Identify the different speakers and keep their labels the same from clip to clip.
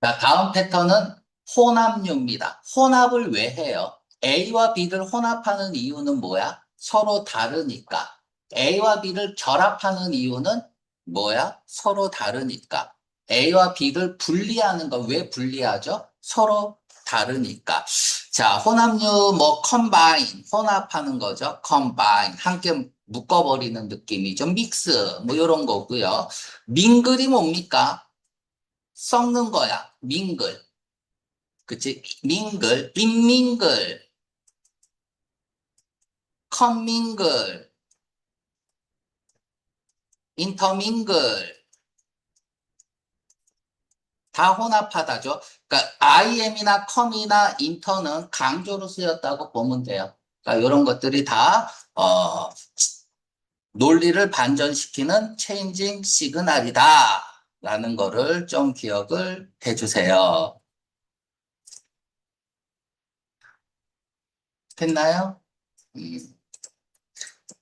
Speaker 1: 자, 다음 패턴은 혼합류입니다. 혼합을 왜 해요? A와 B를 혼합하는 이유는 뭐야? 서로 다르니까. A와 B를 결합하는 이유는 뭐야? 서로 다르니까. A와 B를 분리하는 거 왜 분리하죠? 서로 다르니까. 자, 혼합류 뭐 컴바인, 혼합하는 거죠. 컴바인, 함께 묶어버리는 느낌이죠. 믹스, 뭐 이런 거고요. 밍글이 뭡니까? 섞는 거야. 밍글. 그치? 밍글, 인밍글, 컴밍글, 인터밍글. 다 혼합하다죠. 그러니까 IM이나 컴이나 인터는 강조로 쓰였다고 보면 돼요. 그러니까 이런 것들이 다 논리를 반전시키는 체인징 시그널이다. 라는 거를 좀 기억을 해주세요. 됐나요? 음.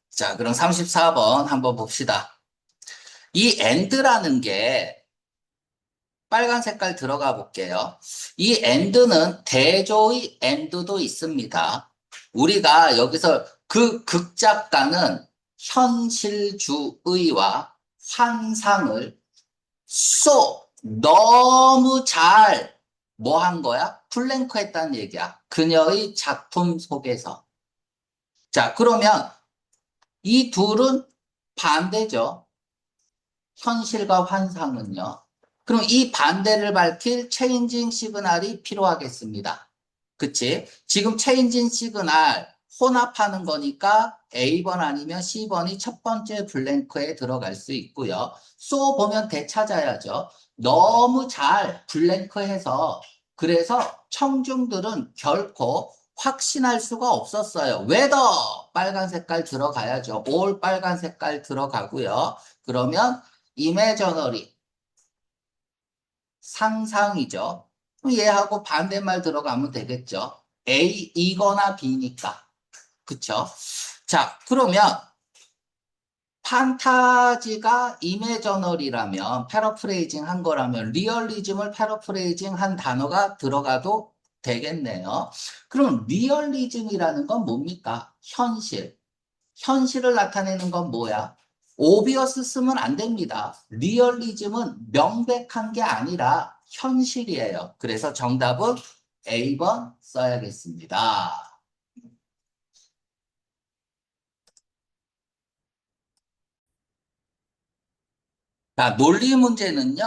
Speaker 1: 자, 그럼 34번 한번 봅시다. 이 and라는 게 빨간 색깔 들어가 볼게요. 이 and는 대조의 and도 있습니다. 우리가 여기서 그 극작가는 현실주의와 환상을 너무 잘 뭐 한 거야? 플랭크 했다는 얘기야. 그녀의 작품 속에서. 자, 그러면 이 둘은 반대죠. 현실과 환상은요. 그럼 이 반대를 밝힐 체인징 시그널이 필요하겠습니다. 그치? 지금 체인징 시그널 혼합하는 거니까 A번 아니면 C번이 첫 번째 블랭크에 들어갈 수 있고요. 보면 되찾아야죠. 너무 잘 블랭크해서 그래서 청중들은 결코 확신할 수가 없었어요. 웨더 빨간 색깔 들어가야죠. 올 빨간 색깔 들어가고요. 그러면 이매저너리 상상이죠. 그럼 얘하고 반대말 들어가면 되겠죠. A 이거나 B니까. 그쵸? 자, 그러면 판타지가 이매저널이라면 패러프레이징 한 거라면 리얼리즘을 패러프레이징 한 단어가 들어가도 되겠네요. 그럼 리얼리즘이라는 건 뭡니까? 현실. 현실을 나타내는 건 뭐야? 오비어스 쓰면 안 됩니다. 리얼리즘은 명백한 게 아니라 현실이에요. 그래서 정답은 A번 써야겠습니다. 자, 논리 문제는요,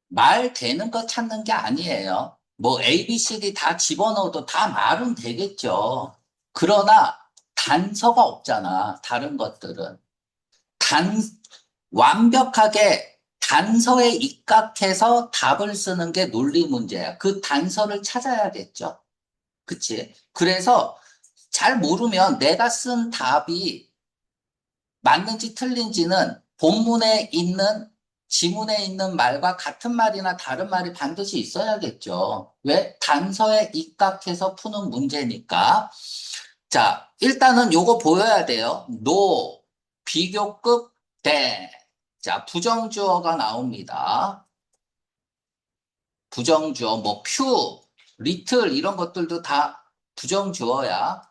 Speaker 1: 말 되는 거 찾는 게 아니에요. 뭐 A, B, C, D 다 집어넣어도 다 말은 되겠죠. 그러나 단서가 없잖아, 다른 것들은. 단, 완벽하게 단서에 입각해서 답을 쓰는 게 논리 문제야. 그 단서를 찾아야겠죠. 그치? 그래서 잘 모르면 내가 쓴 답이 맞는지 틀린지는 본문에 있는 지문에 있는 말과 같은 말이나 다른 말이 반드시 있어야겠죠. 왜? 단서에 입각해서 푸는 문제니까. 자, 일단은 요거 보여야 돼요. 비교급, 대. 자, 부정주어가 나옵니다. 부정주어, 뭐, 리틀, 이런 것들도 다 부정주어야.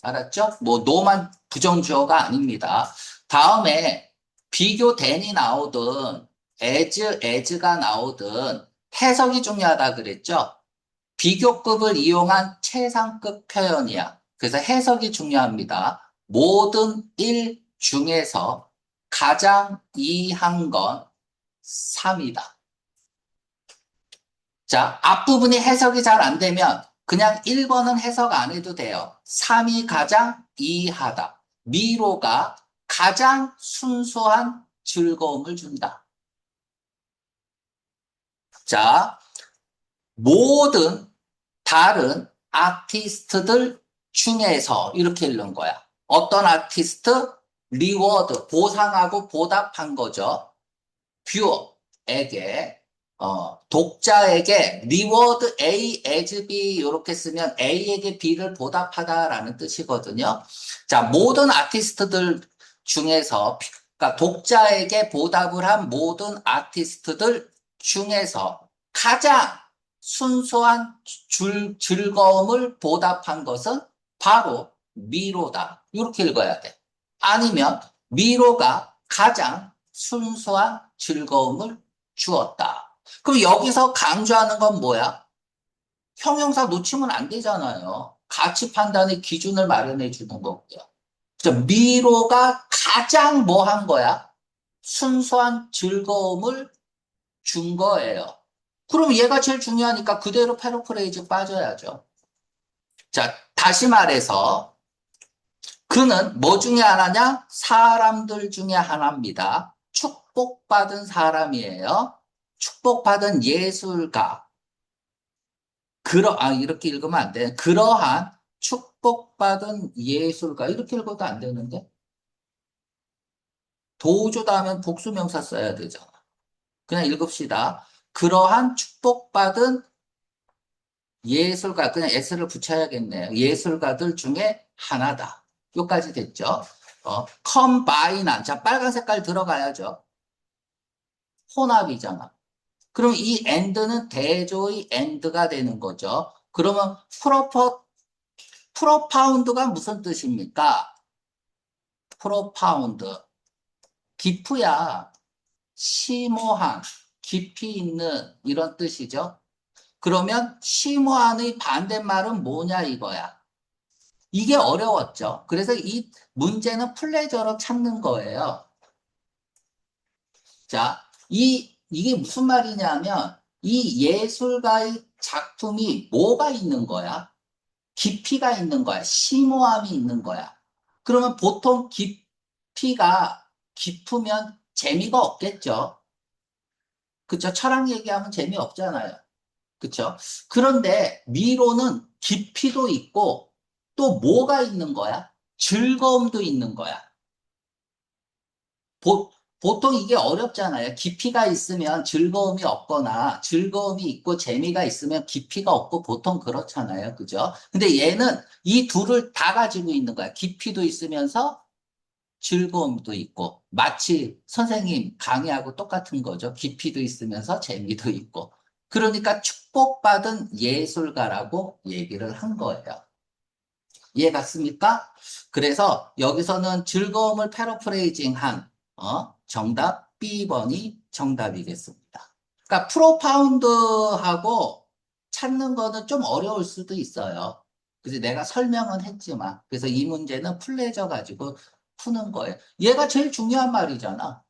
Speaker 1: 알았죠? 뭐, 노만 부정주어가 아닙니다. 다음에 비교 then이 나오든, as가 나오든, 해석이 중요하다 그랬죠? 비교급을 이용한 최상급 표현이야. 그래서 해석이 중요합니다. 모든 일 중에서 가장 이한 건 3이다. 자, 앞부분이 해석이 잘 안 되면 그냥 1번은 해석 안 해도 돼요. 3이 가장 이하다. 미로가 가장 순수한 즐거움을 준다. 자, 모든 다른 아티스트들 중에서 이렇게 읽는 거야. 어떤 아티스트? 리워드, 보상하고 보답한 거죠. 뷰어에게, 독자에게 리워드 A as B 이렇게 쓰면 A에게 B를 보답하다라는 뜻이거든요. 자, 모든 아티스트들 중에서, 그러니까 독자에게 보답을 한 모든 아티스트들 중에서 가장 순수한 즐거움을 보답한 것은 바로 미로다. 이렇게 읽어야 돼. 아니면 미로가 가장 순수한 즐거움을 주었다. 그럼 여기서 강조하는 건 뭐야? 형용사 놓치면 안 되잖아요. 가치 판단의 기준을 마련해 주는 거고요. 그래서 미로가 가장 뭐 한 거야? 순수한 즐거움을 준 거예요. 그럼 얘가 제일 중요하니까 그대로 패러프레이즈 빠져야죠. 자, 다시 말해서 그는 뭐 중에 하나냐? 사람들 중에 하나입니다. 축복받은 사람이에요. 축복받은 예술가. 이렇게 읽으면 안 돼. 그러한 축복받은 예술가. 이렇게 읽어도 안 되는데. 도주다 하면 복수명사 써야 되잖아. 그냥 읽읍시다. 그러한 축복받은 예술가, 그냥 S를 붙여야겠네요. 예술가들 중에 하나다. 여기까지 됐죠? 컴바인한. 자, 빨간 색깔 들어가야죠. 혼합이잖아. 그럼 이 and는 대조의 and가 되는 거죠. 그러면 프로파운드가 무슨 뜻입니까? 프로파운드. 깊이야. 심오한, 깊이 있는 이런 뜻이죠. 그러면 심오한의 반대말은 뭐냐 이거야. 이게 어려웠죠. 그래서 이 문제는 플레저로 찾는 거예요. 자, 이게 무슨 말이냐면 이 예술가의 작품이 뭐가 있는 거야? 깊이가 있는 거야. 심오함이 있는 거야. 그러면 보통 깊이가 깊으면 재미가 없겠죠. 그쵸? 철학 얘기하면 재미없잖아요. 그쵸? 그런데 미로는 깊이도 있고 또 뭐가 있는 거야? 즐거움도 있는 거야. 보, 보통 이게 어렵잖아요. 깊이가 있으면 즐거움이 없거나 즐거움이 있고 재미가 있으면 깊이가 없고 보통 그렇잖아요. 그죠? 근데 얘는 이 둘을 다 가지고 있는 거야. 깊이도 있으면서 즐거움도 있고 마치 선생님 강의하고 똑같은 거죠. 깊이도 있으면서 재미도 있고. 그러니까 축복받은 예술가라고 얘기를 한 거예요. 이해 갔습니까? 그래서 여기서는 즐거움을 패러프레이징한 정답 B번이 정답이겠습니다. 그러니까 프로파운드하고 찾는 거는 좀 어려울 수도 있어요. 그래서 내가 설명은 했지만 그래서 이 문제는 플레저 가지고 푸는 거예요. 얘가 제일 중요한 말이잖아.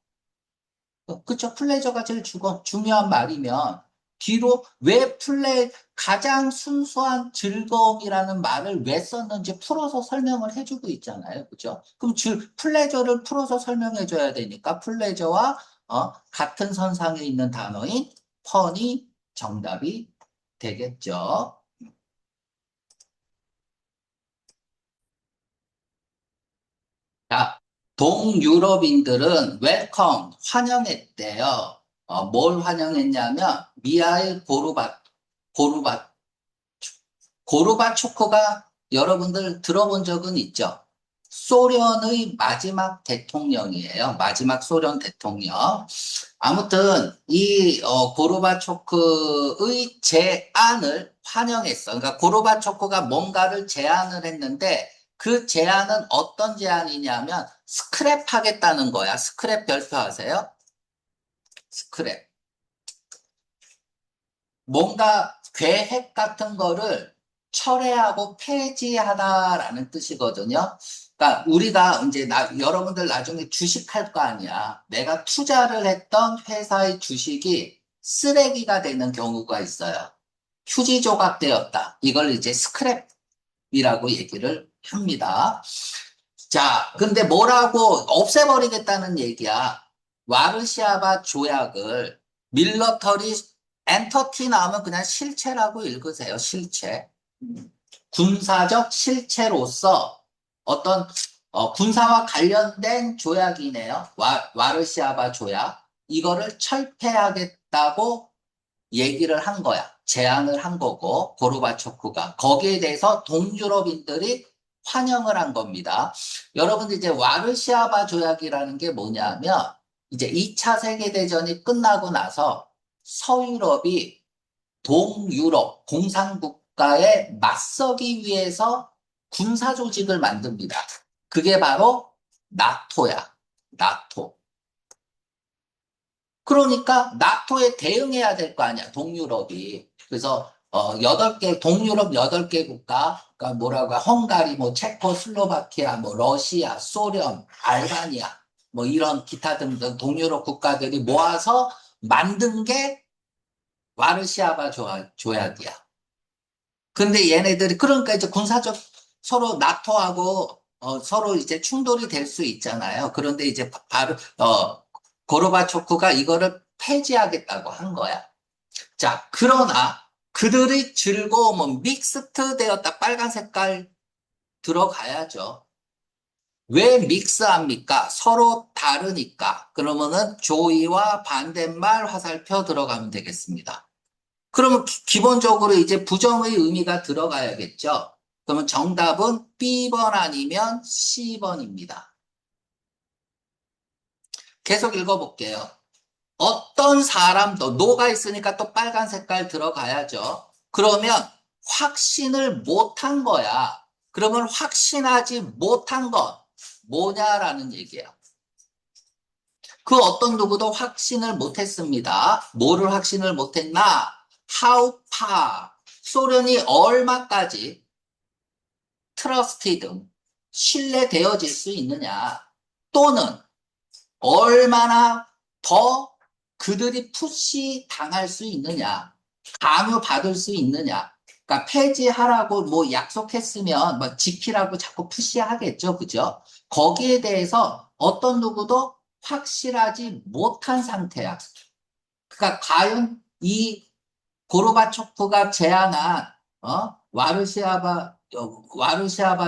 Speaker 1: 그쵸? 플레저가 제일 중요한 말이면 뒤로 왜 가장 순수한 즐거움이라는 말을 왜 썼는지 풀어서 설명을 해주고 있잖아요. 그죠? 그럼 플레저를 풀어서 설명해 줘야 되니까 플레저와 같은 선상에 있는 단어인 펀이 정답이 되겠죠. 자, 동유럽인들은 웰컴, 환영했대요. 뭘 환영했냐면 미하일 고르바초크가 여러분들 들어본 적은 있죠? 소련의 마지막 대통령이에요. 마지막 소련 대통령. 아무튼 이 고르바초크의 제안을 환영했어. 그러니까 고르바초크가 뭔가를 제안을 했는데 그 제안은 어떤 제안이냐면 스크랩하겠다는 거야. 스크랩 별표하세요. 스크랩. 뭔가 계획 같은 거를 철회하고 폐지하다라는 뜻이거든요. 그러니까 우리가 이제 여러분들 나중에 주식할 거 아니야. 내가 투자를 했던 회사의 주식이 쓰레기가 되는 경우가 있어요. 휴지 조각되었다. 이걸 이제 스크랩이라고 얘기를 합니다. 자, 근데 뭐라고 없애버리겠다는 얘기야. 와르샤바 조약을 밀러터리 엔터티 나오면 그냥 실체라고 읽으세요. 실체. 군사적 실체로서 어떤 군사와 관련된 조약이네요. 와르샤바 조약. 이거를 철폐하겠다고 얘기를 한 거야. 제안을 한 거고 고르바초프가 거기에 대해서 동유럽인들이 환영을 한 겁니다. 여러분들 이제 와르시아바 조약이라는 게 뭐냐면 이제 2차 세계대전이 끝나고 나서 서유럽이 동유럽 공산국가에 맞서기 위해서 군사 조직을 만듭니다. 그게 바로 나토야. 나토. 그러니까 나토에 대응해야 될 거 아니야, 동유럽이. 그래서 8개, 동유럽 8개 국가, 그러니까 뭐라고, 헝가리, 뭐 체코슬로바키아, 뭐 러시아, 소련, 알바니아, 뭐 이런 기타 등등 동유럽 국가들이 모아서 만든 게 와르시아바 조약이야. 근데 얘네들이 그러니까 이제 군사적 서로 나토하고 서로 이제 충돌이 될 수 있잖아요. 그런데 이제 바로 고르바초프가 이거를 폐지하겠다고 한 거야. 자, 그러나 그들의 즐거움은 믹스트 되었다. 빨간 색깔 들어가야죠. 왜 믹스합니까? 서로 다르니까. 그러면은 조이와 반대말 화살표 들어가면 되겠습니다. 그러면 기본적으로 이제 부정의 의미가 들어가야겠죠. 그러면 정답은 B번 아니면 C번입니다. 계속 읽어볼게요. 어떤 사람도 노가 있으니까 또 빨간 색깔 들어가야죠. 그러면 확신을 못한 거야. 그러면 확신하지 못한 것 뭐냐라는 얘기예요. 그 어떤 누구도 확신을 못했습니다. 뭐를 확신을 못했나? How far? 소련이 얼마까지 trusted, 신뢰되어질 수 있느냐? 또는 얼마나 더 그들이 푸시 당할 수 있느냐? 강요받을 수 있느냐? 그러니까 폐지하라고 뭐 약속했으면 뭐 지키라고 자꾸 푸시하겠죠. 그죠? 거기에 대해서 어떤 누구도 확실하지 못한 상태야. 그러니까 과연 이 고르바초프가 제안한 와르시아바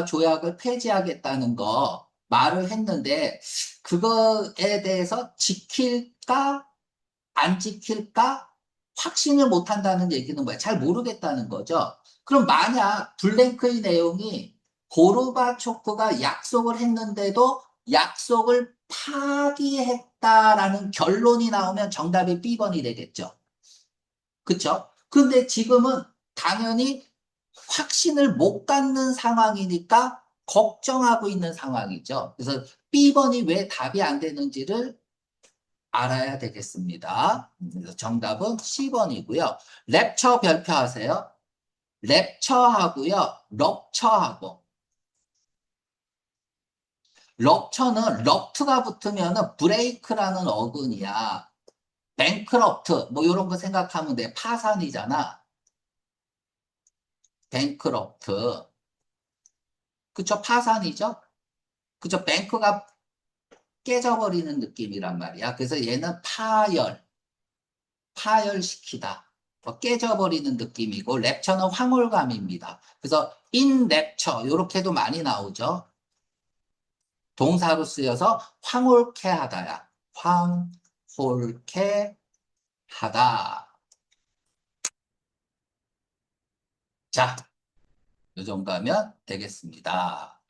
Speaker 1: 조약을 폐지하겠다는 거 말을 했는데 그거에 대해서 지킬까 안 지킬까 확신을 못 한다는 얘기는 뭐야? 잘 모르겠다는 거죠. 그럼 만약 블랭크의 내용이 고르바초프가 약속을 했는데도 약속을 파기했다라는 결론이 나오면 정답이 B번이 되겠죠. 그쵸? 근데 지금은 당연히 확신을 못 갖는 상황이니까 걱정하고 있는 상황이죠. 그래서 B번이 왜 답이 안 되는지를 알아야 되겠습니다. 그래서 정답은 C번이고요. 랩처 별표하세요. 랩처하고요. 럽처하고. 럽처는 럽트가 붙으면 브레이크라는 어근이야. 뱅크럽트 뭐 이런 거 생각하면 돼. 파산이잖아. 뱅크럽트. 그쵸? 파산이죠? 그쵸? 뱅크가 깨져버리는 느낌이란 말이야. 그래서 얘는 파열시키다. 깨져버리는 느낌이고, 랩처는 황홀감입니다. 그래서 in 랩처, 요렇게도 많이 나오죠. 동사로 쓰여서 황홀케 하다야. 황홀케 하다. 자, 요 정도 하면 되겠습니다.